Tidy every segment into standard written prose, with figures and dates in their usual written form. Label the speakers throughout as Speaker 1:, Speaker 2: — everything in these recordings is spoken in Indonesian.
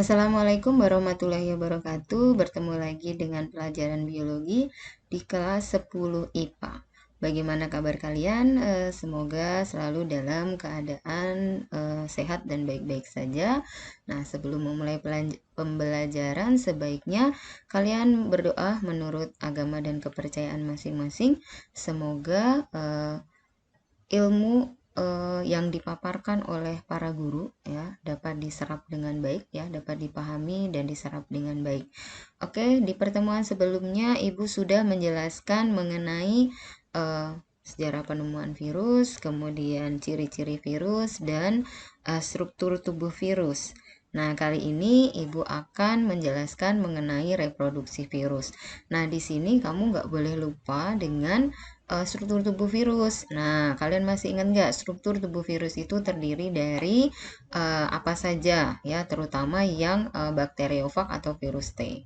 Speaker 1: Assalamualaikum warahmatullahi wabarakatuh. Bertemu lagi dengan pelajaran biologi di kelas 10 IPA. Bagaimana kabar kalian? Semoga selalu dalam keadaan sehat dan baik-baik saja. Nah, sebelum memulai pembelajaran, sebaiknya kalian berdoa menurut agama dan kepercayaan masing-masing. Semoga ilmu yang dipaparkan oleh para guru ya dapat diserap dengan baik ya, dapat dipahami dan diserap dengan baik. Oke, di pertemuan sebelumnya Ibu sudah menjelaskan mengenai sejarah penemuan virus, kemudian ciri-ciri virus dan struktur tubuh virus. Nah, kali ini Ibu akan menjelaskan mengenai reproduksi virus. Nah, di sini kamu nggak boleh lupa dengan struktur tubuh virus. Nah, kalian masih ingat nggak struktur tubuh virus itu terdiri dari apa saja ya, terutama yang bakteriofag atau virus T.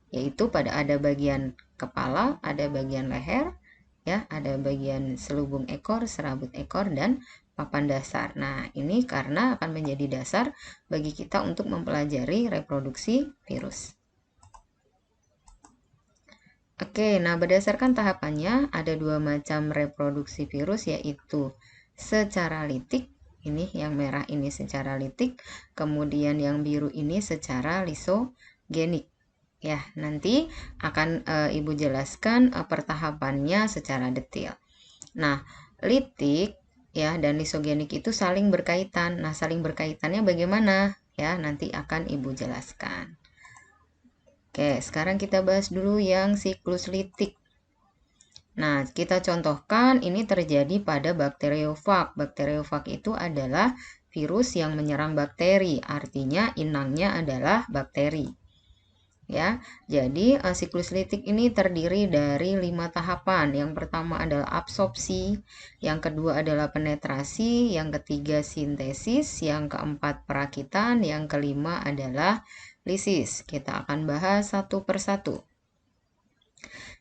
Speaker 1: Yaitu ada bagian kepala, ada bagian leher, ya, ada bagian selubung ekor, serabut ekor, dan papan dasar. Nah, ini karena akan menjadi dasar bagi kita untuk mempelajari reproduksi virus. Oke, nah berdasarkan tahapannya ada dua macam reproduksi virus, yaitu secara litik, ini yang merah ini secara litik, kemudian yang biru ini secara lisogenik. Ya, nanti akan Ibu jelaskan pertahapannya secara detail. Nah, litik ya dan lisogenik itu saling berkaitan. Nah, saling berkaitannya bagaimana? Ya, nanti akan Ibu jelaskan. Oke, sekarang kita bahas dulu yang siklus litik. Nah, kita contohkan ini terjadi pada bakteriofag. Bakteriofag itu adalah virus yang menyerang bakteri, artinya inangnya adalah bakteri. Ya, jadi siklus litik ini terdiri dari 5 tahapan. Yang pertama adalah absorpsi, yang kedua adalah penetrasi, yang ketiga sintesis, yang keempat perakitan, yang kelima adalah lisis. Kita akan bahas satu persatu.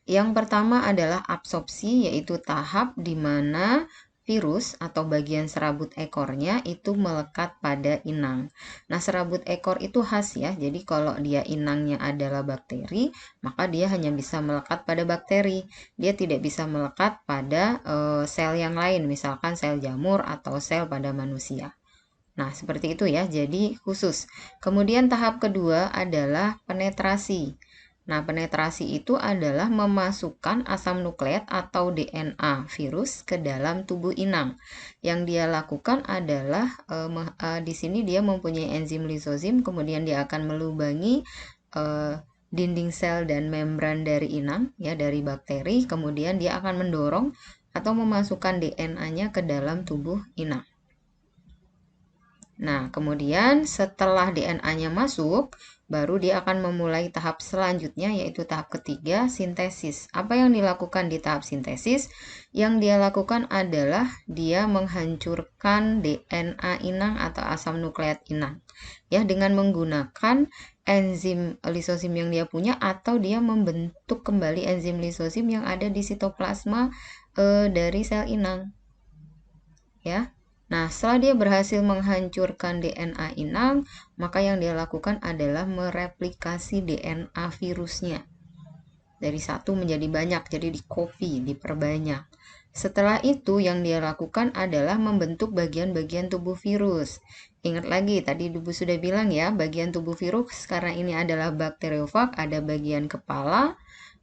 Speaker 1: Yang pertama adalah absorpsi, yaitu tahap di mana virus atau bagian serabut ekornya itu melekat pada inang. Nah, serabut ekor itu khas ya, jadi kalau dia inangnya adalah bakteri, maka dia hanya bisa melekat pada bakteri. Dia tidak bisa melekat pada sel yang lain, misalkan sel jamur atau sel pada manusia. Nah, seperti itu ya, jadi khusus. Kemudian tahap kedua adalah penetrasi. Nah, penetrasi itu adalah memasukkan asam nukleat atau DNA virus ke dalam tubuh inang. Yang dia lakukan adalah di sini dia mempunyai enzim lisosim, kemudian dia akan melubangi dinding sel dan membran dari inang ya, dari bakteri, kemudian dia akan mendorong atau memasukkan DNA-nya ke dalam tubuh inang. Nah, kemudian setelah DNA-nya masuk, baru dia akan memulai tahap selanjutnya, yaitu tahap ketiga, sintesis. Apa yang dilakukan di tahap sintesis? Yang dia lakukan adalah dia menghancurkan DNA inang atau asam nukleat inang. Ya, dengan menggunakan enzim lisosim yang dia punya, atau dia membentuk kembali enzim lisosim yang ada di sitoplasma dari sel inang. Ya. Nah, setelah dia berhasil menghancurkan DNA inang, maka yang dia lakukan adalah mereplikasi DNA virusnya. Dari satu menjadi banyak, jadi di-copy, diperbanyak. Setelah itu, yang dia lakukan adalah membentuk bagian-bagian tubuh virus. Ingat lagi, tadi Ibu sudah bilang ya, bagian tubuh virus karena ini adalah bakteriofag, ada bagian kepala,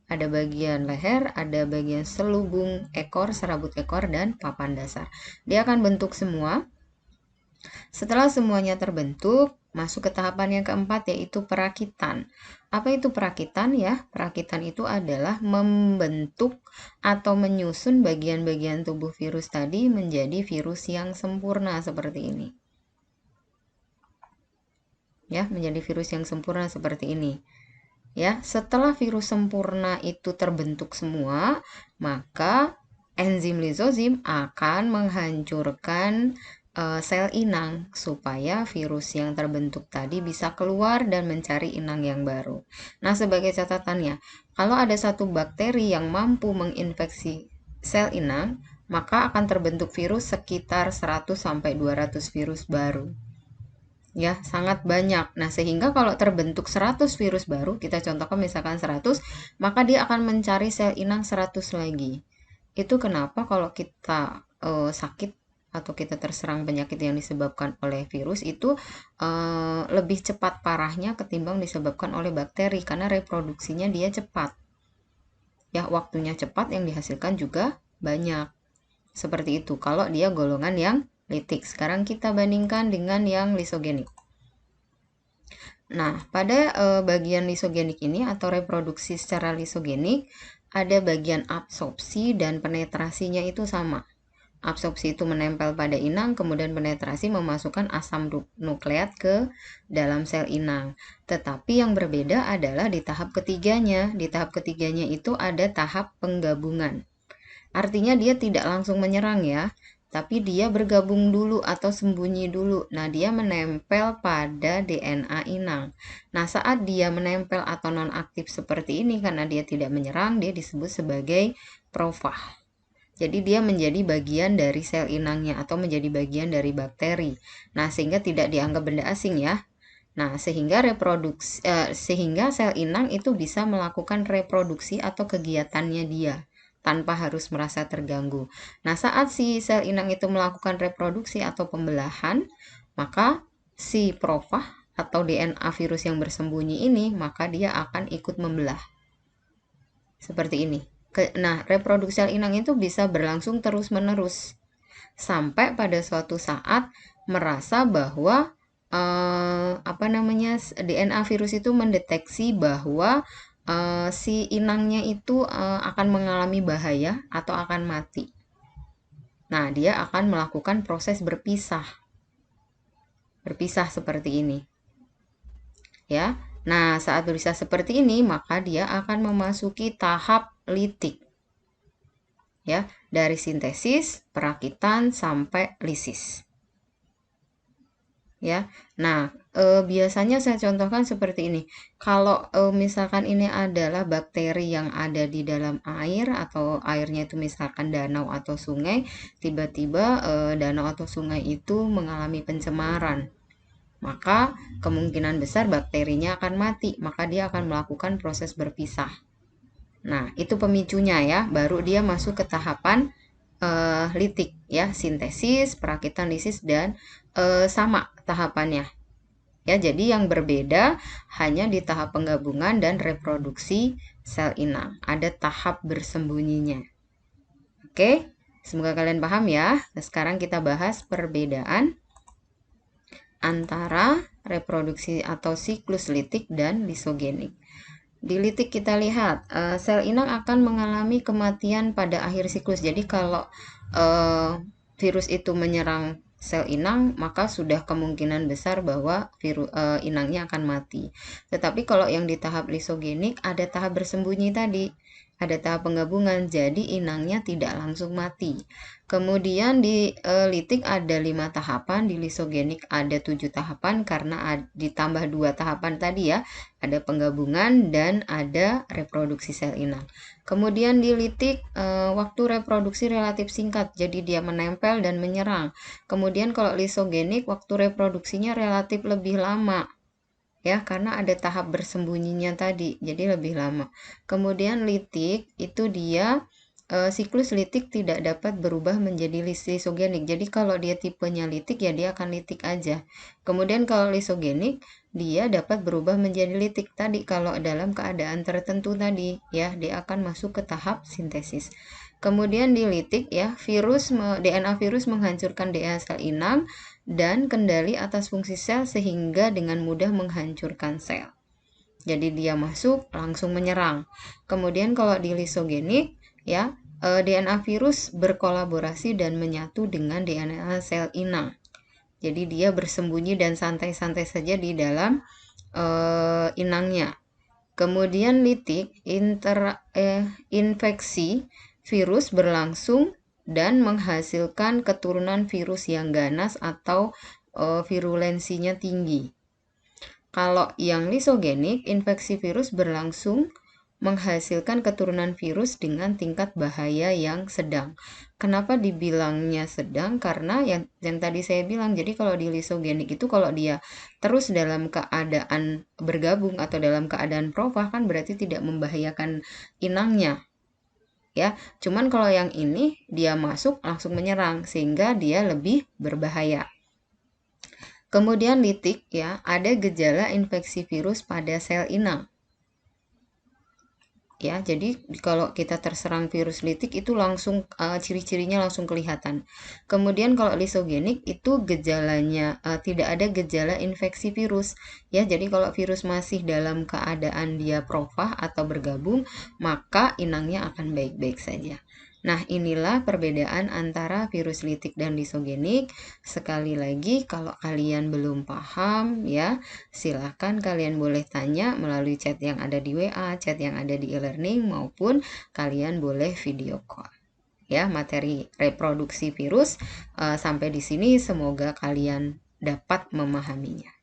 Speaker 1: ada bagian leher, ada bagian selubung ekor, serabut ekor, dan papan dasar. Dia akan bentuk semua. Setelah semuanya terbentuk, masuk ke tahapan yang keempat, yaitu perakitan. Apa itu perakitan ya? Perakitan itu adalah membentuk atau menyusun bagian-bagian tubuh virus tadi menjadi virus yang sempurna seperti ini. Ya, menjadi virus yang sempurna seperti ini. Ya, setelah virus sempurna itu terbentuk semua, maka enzim lisosim akan menghancurkan sel inang supaya virus yang terbentuk tadi bisa keluar dan mencari inang yang baru. Nah, sebagai catatannya, kalau ada satu bakteri yang mampu menginfeksi sel inang, maka akan terbentuk virus sekitar 100 sampai 200 virus baru. ya, sangat banyak. Nah, sehingga kalau terbentuk 100 virus baru, kita contohkan misalkan 100, maka dia akan mencari sel inang 100 lagi. Itu kenapa kalau kita sakit atau kita terserang penyakit yang disebabkan oleh virus itu lebih cepat parahnya ketimbang disebabkan oleh bakteri, karena reproduksinya dia cepat. Ya, waktunya cepat, yang dihasilkan juga banyak. Seperti itu kalau dia golongan yang litik. Sekarang kita bandingkan dengan yang lisogenik. Nah, pada bagian lisogenik ini atau reproduksi secara lisogenik, ada bagian absorpsi dan penetrasinya itu sama. Absorpsi itu menempel pada inang, kemudian penetrasi memasukkan asam nukleat ke dalam sel inang. Tetapi yang berbeda adalah di tahap ketiganya. Di tahap ketiganya itu ada tahap penggabungan. Artinya dia tidak langsung menyerang ya, tapi dia bergabung dulu atau sembunyi dulu. Nah, dia menempel pada DNA inang. Nah, saat dia menempel atau nonaktif seperti ini, karena dia tidak menyerang, dia disebut sebagai profag. Jadi dia menjadi bagian dari sel inangnya atau menjadi bagian dari bakteri. Nah, sehingga tidak dianggap benda asing ya. Nah, sehingga sehingga sel inang itu bisa melakukan reproduksi atau kegiatannya dia tanpa harus merasa terganggu. Nah, saat si sel inang itu melakukan reproduksi atau pembelahan, maka si profag atau DNA virus yang bersembunyi ini, maka dia akan ikut membelah. Seperti ini. Nah, reproduksi sel inang itu bisa berlangsung terus-menerus sampai pada suatu saat merasa bahwa DNA virus itu mendeteksi bahwa si inangnya itu akan mengalami bahaya atau akan mati. Nah, dia akan melakukan proses berpisah seperti ini. Ya. Nah, saat berpisah seperti ini, maka dia akan memasuki tahap litik. Ya, dari sintesis, perakitan sampai lisis. Ya. Nah, biasanya saya contohkan seperti ini. Kalau misalkan ini adalah bakteri yang ada di dalam air atau airnya itu misalkan danau atau sungai, tiba-tiba danau atau sungai itu mengalami pencemaran, maka kemungkinan besar bakterinya akan mati, maka dia akan melakukan proses berpisah. Nah, itu pemicunya ya, baru dia masuk ke tahapan litik ya, sintesis, perakitan, lisis, dan sama tahapannya. Ya, jadi yang berbeda hanya di tahap penggabungan dan reproduksi sel inang. Ada tahap bersembunyinya. Oke, semoga kalian paham ya. Nah, sekarang kita bahas perbedaan antara reproduksi atau siklus litik dan lisogenik. Di litik kita lihat sel inang akan mengalami kematian pada akhir siklus. Jadi kalau virus itu menyerang sel inang, maka sudah kemungkinan besar bahwa inangnya akan mati. Tetapi kalau yang di tahap lisogenik ada tahap bersembunyi tadi, ada tahap penggabungan, jadi inangnya tidak langsung mati. Kemudian di litik ada 5 tahapan, di lisogenik ada 7 tahapan karena ditambah 2 tahapan tadi ya, ada penggabungan dan ada reproduksi sel inang. Kemudian di litik waktu reproduksi relatif singkat, jadi dia menempel dan menyerang. Kemudian kalau lisogenik waktu reproduksinya relatif lebih lama. Ya, karena ada tahap bersembunyinya tadi, jadi lebih lama. Kemudian litik itu dia siklus litik tidak dapat berubah menjadi lisogenik. Jadi kalau dia tipenya litik ya dia akan litik aja. Kemudian kalau lisogenik dia dapat berubah menjadi litik tadi kalau dalam keadaan tertentu tadi ya, dia akan masuk ke tahap sintesis. Kemudian di litik ya, DNA virus menghancurkan DNA sel inang dan kendali atas fungsi sel sehingga dengan mudah menghancurkan sel. Jadi dia masuk langsung menyerang. Kemudian kalau di lisogenik ya, DNA virus berkolaborasi dan menyatu dengan DNA sel inang. Jadi dia bersembunyi dan santai-santai saja di dalam inangnya. Kemudian litik infeksi virus berlangsung dan menghasilkan keturunan virus yang ganas atau virulensinya tinggi. Kalau yang lisogenik, infeksi virus berlangsung menghasilkan keturunan virus dengan tingkat bahaya yang sedang. Kenapa dibilangnya sedang? Karena yang tadi saya bilang, jadi kalau di lisogenik itu kalau dia terus dalam keadaan bergabung atau dalam keadaan profah kan berarti tidak membahayakan inangnya. Ya, cuman kalau yang ini dia masuk langsung menyerang sehingga dia lebih berbahaya. Kemudian litik ya, ada gejala infeksi virus pada sel inang. Ya, jadi kalau kita terserang virus litik itu langsung ciri-cirinya langsung kelihatan. Kemudian kalau lisogenik itu gejalanya tidak ada gejala infeksi virus. Ya, jadi kalau virus masih dalam keadaan dia profah atau bergabung, maka inangnya akan baik-baik saja. Nah, inilah perbedaan antara virus litik dan lisogenik. Sekali lagi, kalau kalian belum paham ya, silahkan kalian boleh tanya melalui chat yang ada di WA, chat yang ada di e-learning, maupun kalian boleh video call. Ya, materi reproduksi virus sampai di sini semoga kalian dapat memahaminya.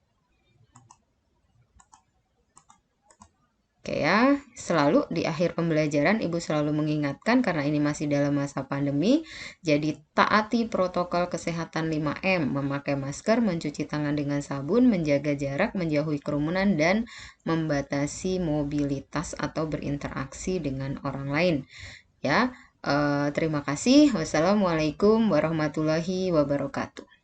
Speaker 1: Oke ya, selalu di akhir pembelajaran Ibu selalu mengingatkan karena ini masih dalam masa pandemi, jadi taati protokol kesehatan 5M, memakai masker, mencuci tangan dengan sabun, menjaga jarak, menjauhi kerumunan, dan membatasi mobilitas atau berinteraksi dengan orang lain. Ya, terima kasih. Wassalamualaikum warahmatullahi wabarakatuh.